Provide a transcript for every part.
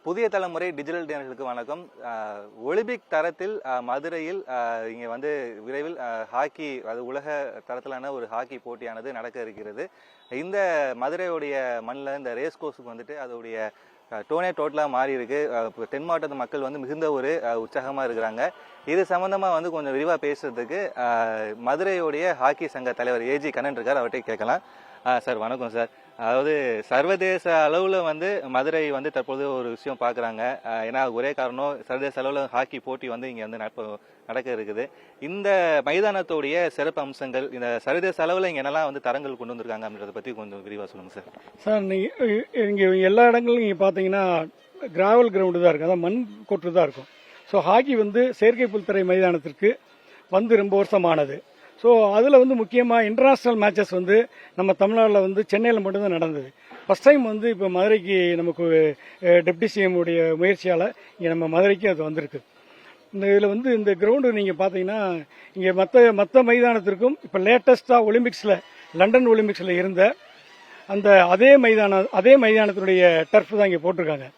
புதிய தலைமுறை டிஜிட்டல் நேயர்களுக்கு வணக்கம். ஒலிம்பிக் தரத்தில் மதுரையில் இங்கே வந்து விரைவில் ஹாக்கி, அது உலக தரத்திலான ஒரு ஹாக்கி போட்டியானது நடக்க இருக்கிறது. இந்த மதுரையுடைய மண்ணில் இந்த ரேஸ் கோர்ஸுக்கு வந்துட்டு அதோடைய டோட்டலாக மாறி இருக்கு. தென் மாவட்டத்து மக்கள் வந்து மிகுந்த ஒரு உற்சாகமாக இருக்கிறாங்க. இது சம்பந்தமாக வந்து கொஞ்சம் விரிவாக பேசுறதுக்கு மதுரையுடைய ஹாக்கி சங்க தலைவர் ஏஜி கண்ணன் இருக்கார், அவர்கிட்ட கேட்கலாம். சார் வணக்கம் சார். அதாவது சர்வதேச அளவில் வந்து மதுரை வந்து தற்போது ஒரு விஷயம் பார்க்குறாங்க. ஏன்னா ஒரே காரணம், சர்வதேச அளவில் ஹாக்கி போட்டி வந்து இங்கே வந்து நடக்க இருக்குது. இந்த மைதானத்துடைய சிறப்பு அம்சங்கள், இந்த சர்வதேச அளவில் இங்கே என்னெல்லாம் வந்து தரங்கள் கொண்டு வந்திருக்காங்க அப்படின்றத பற்றி கொஞ்சம் விரிவாக சொல்லுங்கள் சார். சார், இங்கே எல்லா இடங்களும் நீங்கள் பார்த்தீங்கன்னா கிராவல் கிரவுண்டு தான் இருக்கும், அதான் மண் கொட்டு தான் இருக்கும். ஸோ ஹாக்கி வந்து செயற்கை புல்தரை மைதானத்திற்கு வந்து ரொம்ப வருஷமானது. ஸோ அதில் வந்து முக்கியமாக இன்டர்நேஷ்னல் மேட்சஸ் வந்து நம்ம தமிழ்நாட்டில் வந்து சென்னையில் மட்டும்தான் நடந்தது. ஃபர்ஸ்ட் டைம் வந்து இப்போ மதுரைக்கு நமக்கு டெப்டி சிஎம் உடைய முயற்சியால் இங்கே நம்ம மதுரைக்கு அது வந்திருக்கு. இந்த இதில் வந்து இந்த கிரவுண்டு நீங்கள் பார்த்தீங்கன்னா இங்கே மற்ற மைதானத்திற்கும் இப்போ லேட்டஸ்ட்டாக ஒலிம்பிக்ஸில், லண்டன் ஒலிம்பிக்ஸில் இருந்த அந்த அதே மைதானத்தினுடைய டர்ஃப் தான் இங்கே போட்டிருக்காங்க.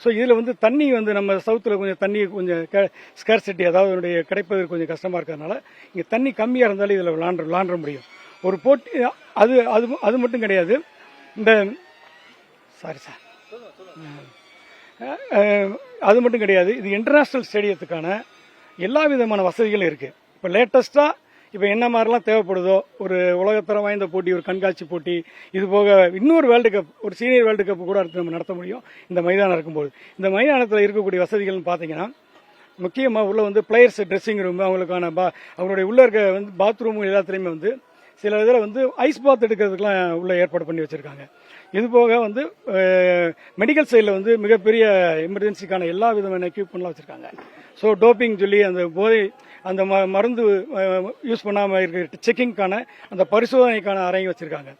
ஸோ இதில் வந்து தண்ணி வந்து நம்ம சவுத்தில் கொஞ்சம் தண்ணி கொஞ்சம் ஸ்கேர்சிட்டி, அதாவது அதனுடைய கிடைப்பதற்கு கொஞ்சம் கஷ்டமாக இருக்கிறதுனால இங்கே தண்ணி கம்மியாக இருந்தாலும் இதில் விளாண்ட முடியும். ஒரு போட்டி அது அது அது மட்டும் கிடையாது. இந்த அது மட்டும் கிடையாது, இது இன்டர்நேஷ்னல் ஸ்டேடியத்துக்கான எல்லா விதமான வசதிகளும் இருக்குது. இப்போ லேட்டஸ்ட்டாக இப்போ என்ன மாதிரிலாம் தேவைப்படுதோ, ஒரு உலகத்தரம் வாய்ந்த போட்டி, ஒரு கண்காட்சி போட்டி, இது போக இன்னொரு வேர்ல்டு கப், ஒரு சீனியர் வேர்ல்டு கப் கூட நம்ம நடத்த முடியும் இந்த மைதானம் இருக்கும்போது. இந்த மைதானத்தில் இருக்கக்கூடிய வசதிகள்னு பார்த்தீங்கன்னா முக்கியமாக உள்ள வந்து பிளேயர்ஸ் ட்ரெஸ்ஸிங் ரூம், அவங்களுக்கான அவங்களுடைய உள்ள இருக்க வந்து பாத்ரூம் எல்லாத்துலேயுமே வந்து சில இதில் வந்து ஐஸ் பாத் எடுக்கிறதுக்கெலாம் உள்ள ஏற்பாடு பண்ணி வச்சுருக்காங்க. இது போக வந்து மெடிக்கல் சைடில் வந்து மிகப்பெரிய எமர்ஜென்சிக்கான எல்லா விதமான எக்யூப்மெண்ட்லாம் வச்சுருக்காங்க. ஸோ டோப்பிங் சொல்லி அந்த போதை அந்த மருந்து யூஸ் பண்ணாமல் இருக்கிற செக்கிங்கான அந்த பரிசோதனைக்கான அறையும் வச்சுருக்காங்க.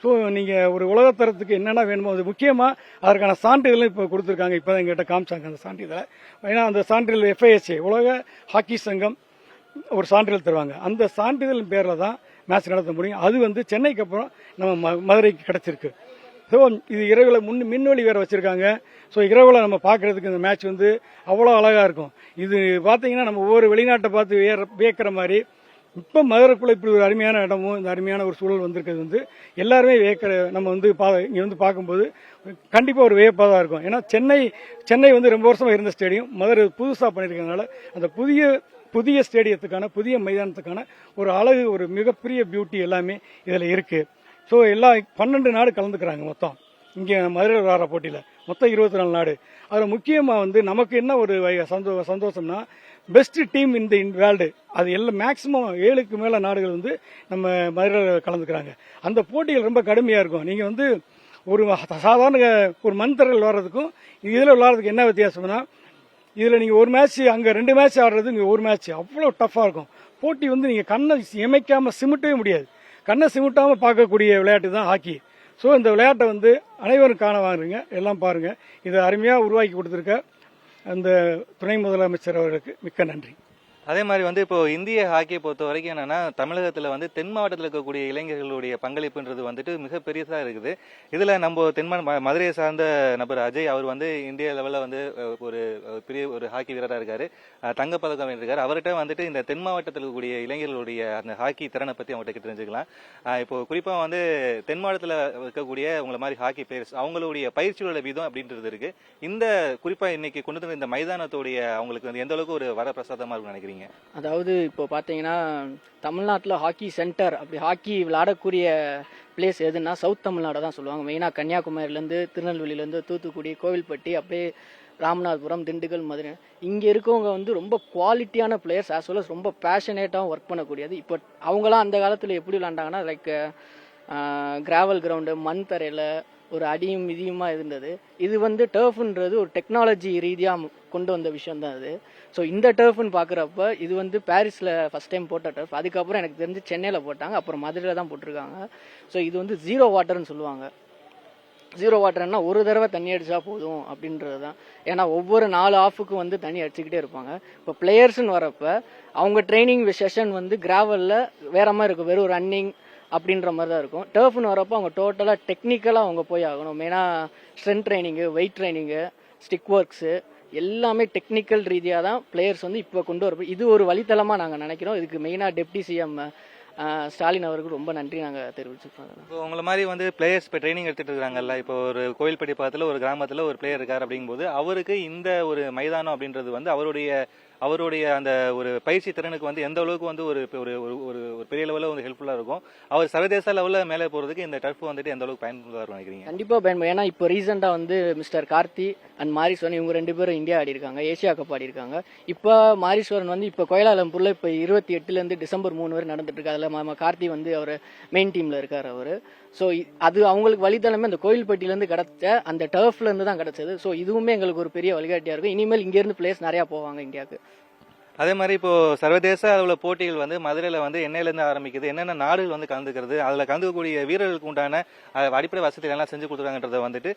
ஸோ நீங்கள் ஒரு உலகத்தரத்துக்கு என்னென்ன வேணுமோ அது முக்கியமாக அதற்கான சான்றிதழும் இப்போ கொடுத்துருக்காங்க. இப்போ தான் எங்கிட்ட காமிச்சாங்க அந்த சான்றிதழை. ஏன்னா அந்த சான்றிதழ் FIHA உலக ஹாக்கி சங்கம் ஒரு சான்றிதழ் தருவாங்க. அந்த சான்றிதழ் பேரில் தான் மேட்ச் நடத்த முடியும். அது வந்து சென்னைக்கு அப்புறம் நம்ம மதுரைக்கு கிடச்சிருக்கு. ஸோ இது இரவில் மின்வெளி வேறு வச்சுருக்காங்க. ஸோ இரவில் நம்ம பார்க்குறதுக்கு இந்த மேட்ச் வந்து அவ்வளோ அழகாக இருக்கும். இது பார்த்தீங்கன்னா நம்ம ஒவ்வொரு வெளிநாட்டை பார்த்து வியக்கிற மாதிரி இப்போ மதுரைக்குள்ளே இப்படி ஒரு அருமையான இடமும் இந்த அருமையான ஒரு சூழல் வந்திருக்கிறது வந்து எல்லாருமே நம்ம வந்து இங்கே வந்து பார்க்கும்போது கண்டிப்பாக ஒரு வியப்பாக தான் இருக்கும். ஏன்னா சென்னை வந்து ரொம்ப வருஷமாக இருந்த ஸ்டேடியம் மதுரை புதுசாக பண்ணியிருக்கிறதுனால அந்த புதிய ஸ்டேடியத்துக்கான, புதிய மைதானத்துக்கான ஒரு அழகு, ஒரு மிகப்பெரிய பியூட்டி எல்லாமே இதில் இருக்குது. ஸோ எல்லா 12 நாடு கலந்துக்கிறாங்க மொத்தம். இங்கே மதுரையில் விளையாடுற போட்டியில் மொத்தம் 24 நாடு. அதில் முக்கியமாக வந்து நமக்கு என்ன ஒரு சந்தோஷம்னா, பெஸ்ட் டீம் இந்த வேர்ல்டு, அது எல்லாம் மேக்சிமம் 7க்கு மேலே நாடுகள் வந்து நம்ம மதுரையில் கலந்துக்கிறாங்க. அந்த போட்டிகள் ரொம்ப கடுமையாக இருக்கும். நீங்கள் வந்து ஒரு சாதாரண ஒரு மண்தரையில் விளையாடுறதுக்கும் இதில் விளையாடுறதுக்கு என்ன வித்தியாசம்னா, இதில் நீங்கள் ஒரு மேட்ச், அங்கே 2 மேட்ச் ஆடுறது, இங்கே ஒரு மேட்ச், அவ்வளோ டஃப்பாக இருக்கும். போட்டி வந்து நீங்கள் கண்ணை இமைக்காமல் சிமிட்டவே முடியாது. கண்ணை சிமிட்டாமல் பார்க்கக்கூடிய விளையாட்டு தான் ஹாக்கி. ஸோ இந்த விளையாட்டை வந்து அனைவரும் காண வாங்குறீங்க, எல்லாம் பாருங்கள். இதை அருமையாக உருவாக்கி கொடுத்துருக்க அந்த துணை முதலமைச்சர் அவர்களுக்கு மிக்க நன்றி. அதே மாதிரி வந்து இப்போ இந்திய ஹாக்கியை பொறுத்த வரைக்கும் என்னன்னா, தமிழகத்தில் வந்து தென் மாவட்டத்தில் இருக்கக்கூடிய இளைஞர்களுடைய பங்களிப்புன்றது வந்துட்டு மிக பெரியதாக இருக்குது. இதில் நம்ம மதுரையை சார்ந்த நபர் அஜய், அவர் வந்து இந்திய லெவலில் வந்து ஒரு பெரிய ஒரு ஹாக்கி வீரராக இருக்காரு, தங்கப்பதக்கம் வென்றிருக்காரு. அவர்கிட்ட வந்துட்டு இந்த தென் மாவட்டத்தில் இருக்கக்கூடிய இளைஞர்களுடைய அந்த ஹாக்கி திறனை பற்றி அவங்ககிட்ட தெரிஞ்சுக்கலாம். இப்போ குறிப்பாக வந்து தென் மாவட்டத்தில் இருக்கக்கூடிய உங்களை மாதிரி ஹாக்கி பிளேயர்ஸ், அவங்களுடைய பயிற்சியோட விதம் அப்படின்றது இருக்கு. இந்த குறிப்பாக இன்னைக்கு கொண்டு வந்த இந்த மைதானத்துடைய அவங்களுக்கு வந்து எந்த அளவுக்கு ஒரு வரப்பிரசாதமாக இருக்குன்னு நினைக்கிறீங்க? அதாவது இப்போ பார்த்தீங்கன்னா தமிழ்நாட்டில் ஹாக்கி சென்டர், அப்படி ஹாக்கி விளையாடக்கூடிய பிளேஸ் எதுன்னா சவுத் தமிழ்நாடு தான் சொல்லுவாங்க. மெயினாக கன்னியாகுமரியிலேருந்து, திருநெல்வேலியிலேருந்து, தூத்துக்குடி, கோவில்பட்டி, அப்படியே ராமநாதபுரம், திண்டுக்கல், மதுரை, இங்கே இருக்கவங்க வந்து ரொம்ப குவாலிட்டியான பிளேயர்ஸ், ஆஸ் வெல் அஸ் ரொம்ப பேஷனேட்டாகவும் ஒர்க் பண்ணக்கூடியது. இப்போ அவங்களாம் அந்த காலத்தில் எப்படி விளாண்டாங்கன்னா, லைக் கிராவல் கிரவுண்டு, மண் தரையில் ஒரு அடியும் மிதியுமா இருந்தது. இது வந்து டர்ஃப்ன்றது ஒரு டெக்னாலஜி ரீதியாக கொண்டு வந்த விஷயம் தான் அது. ஸோ இந்த டர்ஃப்னு பார்க்குறப்ப இது வந்து பாரிஸில் ஃபஸ்ட் டைம் போட்ட டர்ஃப். அதுக்கப்புறம் எனக்கு தெரிஞ்சு சென்னையில் போட்டாங்க, அப்புறம் மதுரையில் தான் போட்டிருக்காங்க. ஸோ இது வந்து 0 வாட்டர்னு சொல்லுவாங்க. 0 வாட்டர்னா ஒரு தடவை தண்ணி அடித்தா போதும் அப்படின்றது தான். ஏன்னா ஒவ்வொரு 4 ஆஃபுக்கும் வந்து தண்ணி அடிச்சுக்கிட்டே இருப்பாங்க. இப்போ பிளேயர்ஸ்ன்னு வரப்ப அவங்க ட்ரைனிங் செஷன் வந்து கிராவலில் வேற மாதிரி இருக்கும், வெறும் ரன்னிங் அப்படின்ற மாதிரி தான் இருக்கும். டர்ஃப்னு வரப்போ அவங்க டோட்டலாக டெக்னிக்கலாக அவங்க போய் ஆகணும். மெயினாக strength training, weight training, stick works எல்லாமே டெக்னிக்கல் ரீதியாக தான் பிளேயர்ஸ் வந்து இப்போ கொண்டு வர இது ஒரு வழித்தளமாக நாங்கள் நினைக்கிறோம். இதுக்கு மெயினாக டெப்டி சிஎம் ஸ்டாலின் அவருக்கு ரொம்ப நன்றி நாங்கள் தெரிவிச்சுக்கிறோம். இப்போ உங்களை மாதிரி வந்து பிளேயர்ஸ் இப்போ ட்ரைனிங் எடுத்துட்டு இருக்காங்கல்ல, இப்போ ஒரு கோவில்பட்டி பக்கத்தில் ஒரு கிராமத்தில் ஒரு பிளேயர் இருக்கார் அப்படிங்கும்போது அவருக்கு இந்த ஒரு மைதானம் அப்படின்றது வந்து அவருடைய அந்த ஒரு பயிற்சி திறனுக்கு வந்து எந்த அளவுக்கு வந்து ஒரு ஒரு ஒரு ஒரு பெரிய லெவலில் வந்து ஹெல்ப்ஃபுல்லாக இருக்கும். அவர் சர்வதேச லெவலில் மேலே போகிறதுக்கு இந்த டர்ஃப் வந்துட்டு எந்த அளவுக்கு பயன்படுவார் நினைக்கிறீங்க? கண்டிப்பாக பயன்படும். ஏன்னா இப்போ ரீசெண்டாக வந்து மிஸ்டர் கார்த்தி அண்ட் மாரிஸ்வரன் இவங்க 2 பேரும் இந்தியா ஆடி இருக்காங்க, ஏசியா கப் ஆடி இருக்காங்க. இப்போ மாரிஸ்வரன் வந்து இப்போ கோலாலம்பூரில் இப்போ 28 டிசம்பர் 3 வரை நடந்துட்டு இருக்கு. அதில் கார்த்தி வந்து அவர் மெயின் டீமில் இருக்கார் அவர். ஸோ அது அவங்களுக்கு வழித்தளமே அந்த கோயில்பட்டியிலேருந்து கிடச்ச அந்த டர்ஃப்லேருந்து தான் கிடச்சது. ஸோ இதுவுமே எங்களுக்கு ஒரு பெரிய வழிகாட்டியாக இருக்கும். இனிமேல் இங்கேருந்து பிளேயர்ஸ் நிறையா போவாங்க இந்தியாவுக்கு. அதே மாதிரி இப்போ சர்வதேச அளவில் போட்டிகள் வந்து மதுரையில் வந்து எண்ணெயிலேருந்து ஆரம்பிக்குது, என்னென்ன நாடுகள் வந்து கலந்துக்கிறது, அதில் கலந்துக்கக்கூடிய வீரர்களுக்கு உண்டான அடிப்படை வசதிகள் எல்லாம் செஞ்சு கொடுத்துருக்காங்கன்றதை வந்துட்டு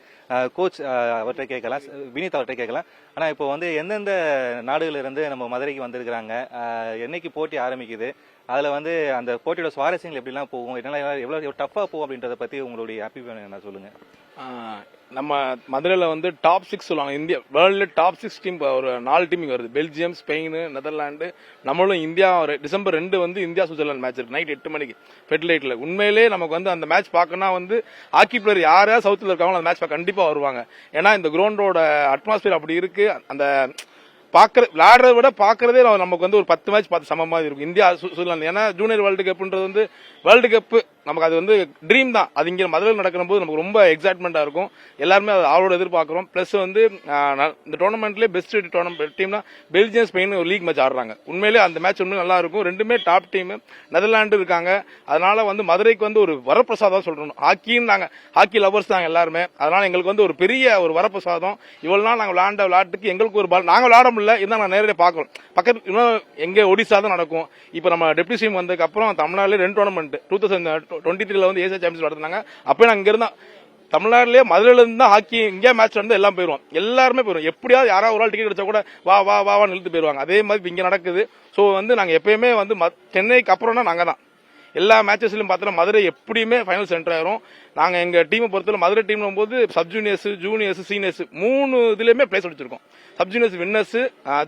கோச் அவர்கிட்ட கேட்கலாம், வினித் அவர்கிட்ட கேட்கலாம். ஆனால் இப்போ வந்து எந்தெந்த நாடுகள் இருந்து நம்ம மதுரைக்கு வந்திருக்கிறாங்க, என்னைக்கு போட்டி ஆரம்பிக்குது, அதில் வந்து அந்த போட்டியோட சுவாரஸ்யங்கள் எப்படிலாம் போகும், என்னெல்லாம் எவ்வளோ டஃப்பாக போகும் அப்படின்றத பற்றி உங்களுடைய அபிப்பிராயம் என்ன சொல்லுங்கள். நம்ம மதுரையில் வந்து டாப் 6 சொல்லுவாங்க. இந்தியா வேர்ல்டு டாப் 6 டீம் ஒரு 4 டீம் வருது. பெல்ஜியம், ஸ்பெயின், நெதர்லாண்டு, நம்மளும் இந்தியா. ஒரு டிசம்பர் 2 வந்து இந்தியா சுவிட்சர்லாந்து மேட்ச் இருக்கு நைட் 8 மணிக்கு ஃபெட்லைட்ல. உண்மையிலே நமக்கு வந்து அந்த மேட்ச் பார்க்கணும்னா வந்து ஹாக்கி பிளேயர் யாரையா சவுத்தில் இருக்காங்களோ அந்த மேட்ச் பார்க்க கண்டிப்பா வருவாங்க. ஏன்னா இந்த கிரவுண்டோட அட்மாஸ்பியர் அப்படி இருக்கு. அந்த விளையாடுறத விட பாக்குறதே நமக்கு வந்து ஒரு 10 மேட்ச் பார்த்து சம மாதிரி இருக்கும் இந்தியா சுவிட்சர்லாந்து. ஏன்னா ஜூனியர் வேர்ல்டு கப்ன்றது வந்து வேர்ல்டு கப் நமக்கு அது வந்து ட்ரீம் தான். அது இங்கே மதுரையில் நடக்கிற போது நமக்கு ரொம்ப எக்ஸைட்மெண்டா இருக்கும். எல்லாருமே அவரோட எதிர்பார்க்கிறோம். பிளஸ் வந்து இந்த டோர்னமெண்ட்லேயே பெஸ்ட் டீம்னா பெல்ஜியம், ஸ்பெயின் ஒரு லீக் மேட்ச் ஆடுறாங்க. உண்மையிலே அந்த மேட்ச் உண்மையிலே நல்லா இருக்கும். ரெண்டுமே டாப் டீம். நெதர்லாண்டு இருக்காங்க. அதனால வந்து மதுரைக்கு வந்து ஒரு வரப்பிரசாதம் சொல்றோம். ஹாக்கி லவர்ஸ் தாங்க எல்லாருமே. அதனால எங்களுக்கு வந்து ஒரு பெரிய ஒரு வரப்பிரசாதம். இவ்வளவு நாள் நாங்கள் விளையாட்டுக்கு எங்களுக்கு ஒரு நாங்கள் விளையாட முடியல, இருந்தால் நான் நேரடியாக பார்க்கணும். பக்கத்து இன்னும் எங்க ஒடிசா தான் நடக்கும். இப்போ நம்ம டெப்டி சிஎம் வந்ததுக்கு அப்புறம் தமிழ்நாட்டிலே 2 டோர்னமெண்ட் 2023 வந்து ஏசியா சாம்பியன்ஸ் நடத்தினாங்க. அப்போ நாங்கள் இங்க இருந்தா தமிழ்நாட்டிலேயே மதுரையில இருந்து தான் ஹாக்கி இங்கே மேட்ச் வந்து எல்லாம் போயிருவோம். எல்லாருமே போயிடும். எப்படியாவது யாராவது ஒரு ஆள் டிக்கெட் அடிச்சா கூட வான்னு இழுத்து போயிருவாங்க. அதே மாதிரி இங்க நடக்குது. ஸோ வந்து நாங்கள் எப்பயுமே வந்து சென்னைக்கு அப்புறம்னா நாங்கள் தான் எல்லா மேட்சஸ்லயும் பார்த்தோம்னா மதுரை எப்படியுமே ஃபைனல் சென்டர் ஆயிரும். நாங்க எங்க டீமை பொறுத்தவரை மதுரை டீம்ல போது சப் ஜூனியர்ஸ், ஜூனியர்ஸ், சீனியர்ஸ் 3 இதுலயுமே பிளேஸ் அடிச்சிருக்கோம். Sub juniors winners,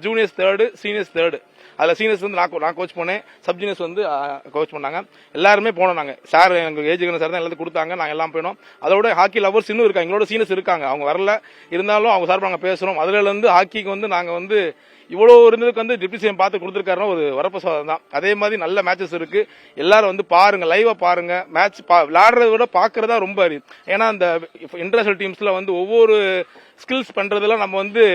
juniors 3rd, seniors 3rd. அதுல சீனியர்ஸ் வந்து நான் கோச் பண்ணேன், சப் ஜூனியர்ஸ் வந்து கோச் பண்ணாங்க. எல்லாருமே போனோம். நாங்க சார் எங்க ஏஜ் சார் தான் எல்லாத்தையும் கொடுத்தாங்க. நாங்க எல்லாம் போயினோம். அதோட ஹாக்கி லவர்ஸ் இன்னும் இருக்காங்க, எங்களோட சீனியர்ஸ் இருக்காங்க. அவங்க வரல, இருந்தாலும் அவங்க சார்பாக நாங்க பேசுறோம். மதுரையில இருந்து ஹாக்கிக்கு வந்து நாங்க வந்து இவ்வளவு இருந்ததுக்கு வந்து டிப்டி சிஎம் பார்த்து கொடுத்துருக்காருன்னா ஒரு வரப்பிரசாதம் தான். அதே மாதிரி நல்ல மேட்சஸ் இருக்கு. எல்லாரும் வந்து பாருங்க, லைவா பாருங்க. மேட்ச் விளையாடுறத விட பாக்குறதா ரொம்ப அரிது. ஏன்னா இந்த இன்டர்நேஷனல் டீம்ஸ்ல வந்து ஒவ்வொரு ஸ்கில்ஸ் பண்றதுல நம்ம வந்து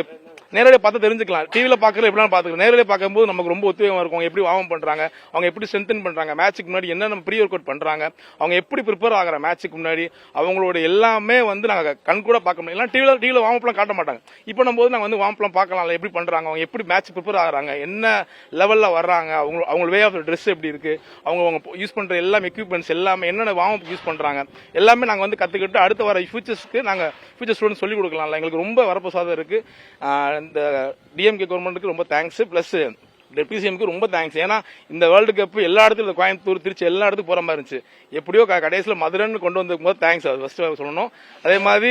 நேரடியாக பார்த்து தெரிஞ்சுக்கலாம். டிவியில பாக்குறது எப்படிலாம் பாத்துக்கலாம். நேரடியாக பார்க்கும்போது நமக்கு ரொம்ப ஒத்துழைப்பா இருக்கும். எப்படி வார்ம் பண்றாங்க, அவங்க எப்படி ஸ்ட்ரென்தன் பண்றாங்க, மேட்சுக்கு முன்னாடி என்ன ப்ரீ ஒர்க் அவுட் பண்றாங்க, அவங்க எப்படி ப்ரிப்பேர் ஆகிற மேட்சுக்கு முன்னாடி, அவங்களோட எல்லாமே வந்து நாங்க கண் கூட பார்க்க முடியும். எல்லாம் டிவியில வார்ம் அப்லாம் காட்ட மாட்டாங்க. இப்போ நம்ம போது நாங்க வந்து வார்ம் அப்லாம் பார்க்கலாம், எப்படி பண்றாங்க, அவங்க எப்படி மேட்ச் ப்ரிப்பேர் ஆகுறாங்க, என்ன லெவல்ல வர்றாங்க, அவங்க வே ஆஃப் ட்ரெஸ் எப்படி இருக்கு, அவங்க யூஸ் பண்ற எல்லா எக்யூப்மெண்ட்ஸ் எல்லாமே என்னென்ன வார்ம் அப் யூஸ் பண்றாங்க எல்லாமே நாங்க வந்து கத்துக்கிட்டு அடுத்த வர ஃபியூச்சர்ஸ்க்கு நாங்க ஃபியூச்சர் ஸ்டூடெண்ட் சொல்லி கொடுக்கலாம். எங்களுக்கு ரொம்ப வரப்பிரசாதம் இருக்கு. இந்த டிஎம்கே கவர்மெண்ட்டுக்கு ரொம்ப தேங்க்ஸ். பிளஸ் டெப்டி சிஎம்க்கு ரொம்ப தேங்க்ஸ். ஏன்னா இந்த வேர்ல்டு கப் எல்லா இடத்துல கோயம்புத்தூர், திருச்சி எல்லா இடத்துக்கும் போற மாதிரி இருந்துச்சு. எப்படியோ கடைசியில் மதுரைன்னு கொண்டு வந்த போது தேங்க்ஸ் அது ஃபர்ஸ்ட் சொல்லணும். அதே மாதிரி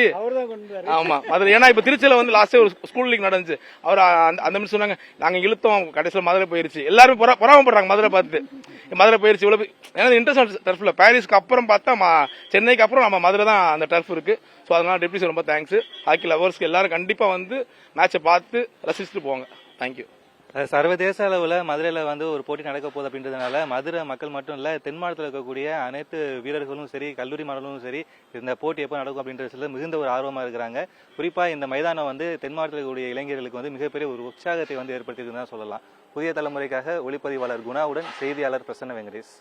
ஆமா மதுரை, ஏன்னா இப்ப திருச்சியில வந்து லாஸ்ட் ஒரு ஸ்கூல் லீக் நடந்துச்சு. அவர் அந்த மாதிரி சொன்னாங்க, நாங்க இழுத்தோம், கடைசியில் மதுரை போயிருச்சு. எல்லாரும் பொறாமப்படுறாங்க மதுரை பார்த்து. மதுரை போயிருச்சு இவ்வளவு. ஏன்னா இன்டர்நேஷனல் டர்ஃப்ல பாரிஸ்க்கு அப்புறம் பார்த்தா சென்னைக்கு அப்புறம் நம்ம மதுரை தான் அந்த டர்ஃப் இருக்கு. ஸோ அதனால டெப்டி சிஎம் ரொம்ப தேங்க்ஸ். ஹாக்கி லவர்ஸ்க்கு எல்லாரும் கண்டிப்பா வந்து மேட்சை பார்த்து ரசிச்சுட்டு போவாங்க. தேங்க்யூ. சர்வதேச அளவில் மதுரையில் வந்து ஒரு போட்டி நடக்க போகுது அப்படின்றதுனால மதுரை மக்கள் மட்டும் இல்லை, தென் மாவட்டத்தில் இருக்கக்கூடிய அனைத்து வீரர்களும் சரி, கல்லூரி மாணவர்களும் சரி, இந்த போட்டி எப்போ நடக்கும் அப்படின்றதுல மிகுந்த ஒரு ஆர்வமாக இருக்கிறாங்க. குறிப்பாக இந்த மைதானம் வந்து தென் மாவட்டத்தில் இருக்கக்கூடிய இளைஞர்களுக்கு வந்து மிகப்பெரிய ஒரு உற்சாகத்தை வந்து ஏற்படுத்தியிருக்குன்னு தான் சொல்லலாம். புதிய தலைமுறைக்காக ஒளிப்பதிவாளர் குணாவுடன் செய்தியாளர் பிரசன்ன வெங்கடேஷ்.